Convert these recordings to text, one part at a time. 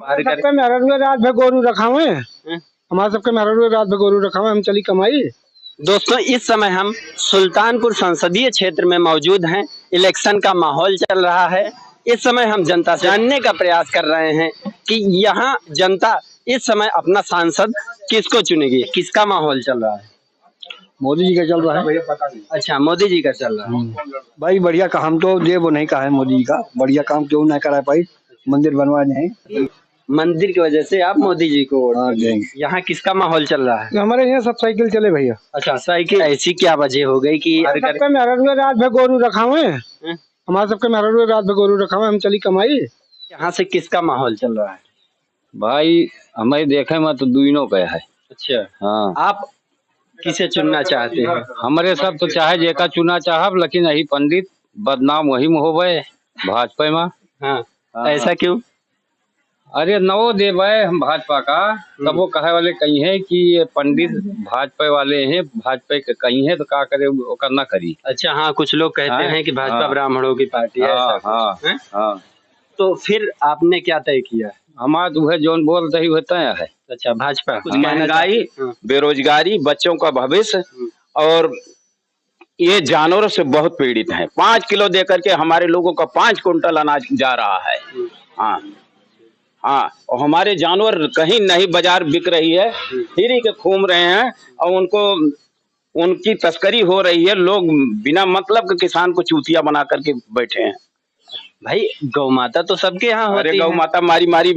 सबके मेहरत में रात भर गोरू रखा हुए हमारे सबके मेहरत में रात भर गोरू रखा हुए हम चली कमाई। दोस्तों इस समय हम सुल्तानपुर संसदीय क्षेत्र में मौजूद हैं। इलेक्शन का माहौल चल रहा है। इस समय हम जनता से जानने का प्रयास कर रहे हैं कि यहाँ जनता इस समय अपना सांसद किसको चुनेगी, किसका माहौल चल रहा है। मोदी जी का चल रहा है। अच्छा, मोदी जी का चल रहा है। भाई बढ़िया काम तो ये वो नहीं कहा है मोदी जी का, बढ़िया काम क्यों नहीं करा पाई, मंदिर बनवा नहीं। मंदिर की वजह से आप मोदी जी को वोट देंगे। यहाँ किसका माहौल चल रहा है। हमारे यहाँ सब साइकिल चले भैया। अच्छा, साइकिल ऐसी क्या वजह हो गई कि सबके मेहरत में रात भर गोरू रखा हुए हमारे सबके मेहरत में रात भर गोरू रखा हुए हम चली कमाई। यहाँ से किसका माहौल चल रहा है। भाई हमें देखे में तो दुइनों का है। अच्छा, हाँ, आप किसे चुनना चाहते हैं। हमारे सब तो चाहे जेका चुना चाहब, लेकिन यही पंडित बदनाम वही में होवे भाजपा में। हाँ, ऐसा क्यों। अरे नवो देवे हम भाजपा का, तब वो कहे वाले कहीं है कि ये पंडित भाजपा वाले हैं, भाजपा के कहीं है तो क्या करे वो करना करी। अच्छा, हाँ, कुछ लोग कहते हैं कि भाजपा हाँ, ब्राह्मणों की पार्टी है। हाँ, ऐसा हाँ, है? हाँ। तो फिर आपने क्या तय किया। हमारा तो है जोन बोल रही होता है। अच्छा, भाजपा। कुछ महंगाई, बेरोजगारी, बच्चों का भविष्य और ये जानवरों से बहुत पीड़ित हैं। 5 किलो दे करके हमारे लोगों का 5 कुंटल अनाज जा रहा है। हाँ हाँ, और हमारे जानवर कहीं नहीं बाजार बिक रही है, फ्री के घूम रहे हैं और उनकी तस्करी हो रही है। लोग बिना मतलब के किसान को चूतिया बना करके बैठे हैं। भाई गौ माता तो सबके यहाँ होती है। अरे गौ माता मारी मारी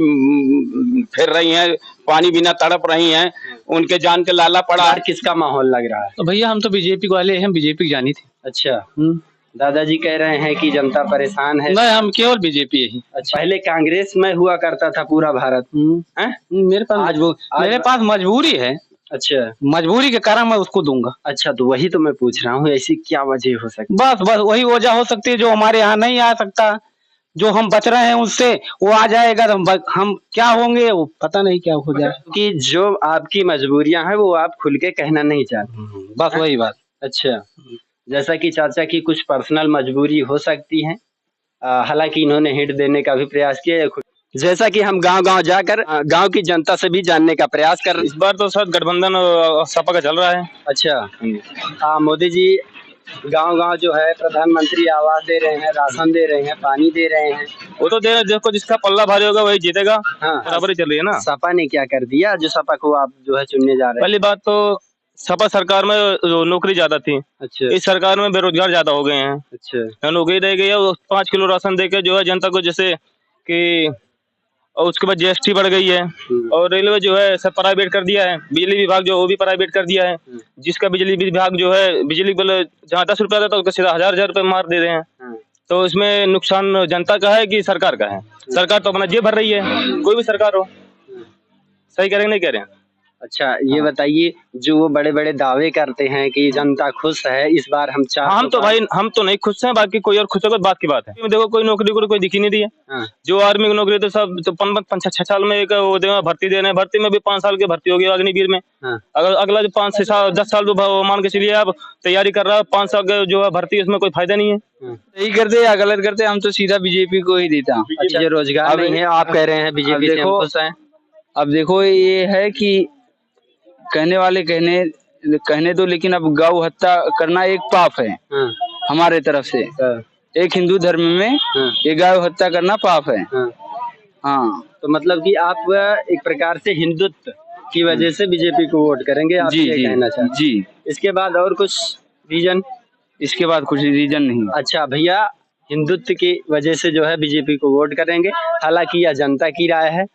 फिर रही हैं, पानी बिना तड़प रही हैं, उनके जान के लाला पड़ा। किसका माहौल लग रहा है। तो भैया हम तो बीजेपी वाले हैं, बीजेपी जानी थी। अच्छा, दादाजी कह रहे हैं कि जनता परेशान है। नहीं, हम केवल बीजेपी ही। अच्छा, पहले कांग्रेस में हुआ करता था पूरा भारत। मेरे पास मजबूरी है। अच्छा, मजबूरी के कारण मैं उसको दूंगा। अच्छा, तो वही तो मैं पूछ रहा हूँ, ऐसी क्या वजह हो सकती। बस वही वजह हो सकती है जो हमारे यहाँ नहीं आ सकता। जो हम बच रहे हैं उससे वो आ जाएगा तो हम क्या होंगे वो पता नहीं क्या हो जाए। कि जो आपकी मजबूरियां हैं वो आप खुल के कहना नहीं चाहते। बस वही बात। अच्छा, जैसा कि चाचा की कुछ पर्सनल मजबूरी हो सकती है, हालांकि इन्होंने हिंट देने का भी प्रयास किया है। जैसा कि हम गांव-गांव जाकर गांव की जनता से भी जानने का प्रयास कर रहे हैं। इस बार तो शायद गठबंधन और सपा का चल रहा है। अच्छा, मोदी जी गांव-गांव जो है प्रधानमंत्री आवास दे रहे हैं, राशन दे रहे हैं, पानी दे रहे हैं। वो तो देखो जिसका पल्ला भारी होगा वही जीतेगा। हाँ, बराबर ही चल रही है ना। सपा ने क्या कर दिया जो सपा को आप जो है चुनने जा रहे हैं। पहली बात तो सपा सरकार में नौकरी ज्यादा थी। अच्छा, इस सरकार में बेरोजगार ज्यादा हो गए हैं। अच्छा, नौकरी रह गई है, 5 किलो राशन देके जो है जनता को, जैसे कि और उसके बाद जीएसटी बढ़ गई है और रेलवे जो है सब प्राइवेट कर दिया है। बिजली विभाग जो वो भी प्राइवेट कर दिया है। जिसका बिजली विभाग जो है बिजली बिल जहाँ 10 रुपया आता था उसका सीधा 1000 रुपये मार दे रहे हैं। तो इसमें नुकसान जनता का है कि सरकार का है। सरकार तो अपना जेब भर रही है, कोई भी सरकार हो। सही कह रहे नहीं कह रहे हैं। अच्छा, ये बताइए जो वो बड़े-बड़े दावे करते हैं कि जनता खुश है इस बार हम हम तो भाई हम तो नहीं खुश हैं, बाकी कोई और खुश होगा बात की बात है। देखो कोई नौकरी को कोई दिखी नहीं दी है। जो आर्मी की नौकरी तो सब तो 5-6 साल में एक वो भर्ती दे रहे हैं। भर्ती में भी 5 साल की भर्ती होगी अग्निवीर में। अगर अगला जो 5 से 10 साल तो मान के चलिए आप तैयारी कर रहा है, 5 साल जो है भर्ती, उसमें कोई फायदा नहीं है। सही करते या गलत करते, हम तो सीधा बीजेपी को ही देता। अच्छा, जो रोजगार नहीं है आप कह रहे हैं बीजेपी से हम खुश हैं। अब देखो ये है कि कहने वाले कहने दो, लेकिन अब गौ हत्या करना एक पाप है हमारे तरफ से। एक हिंदू धर्म में ये गौ हत्या करना पाप है। हाँ, तो मतलब कि आप एक प्रकार से हिंदुत्व की वजह से बीजेपी को वोट करेंगे, आप ये कहना चाहते हैं। जी। इसके बाद और कुछ रीजन। इसके बाद कुछ रीजन नहीं। अच्छा भैया, हिंदुत्व की वजह से जो है बीजेपी को वोट करेंगे, हालांकि यह जनता की राय है।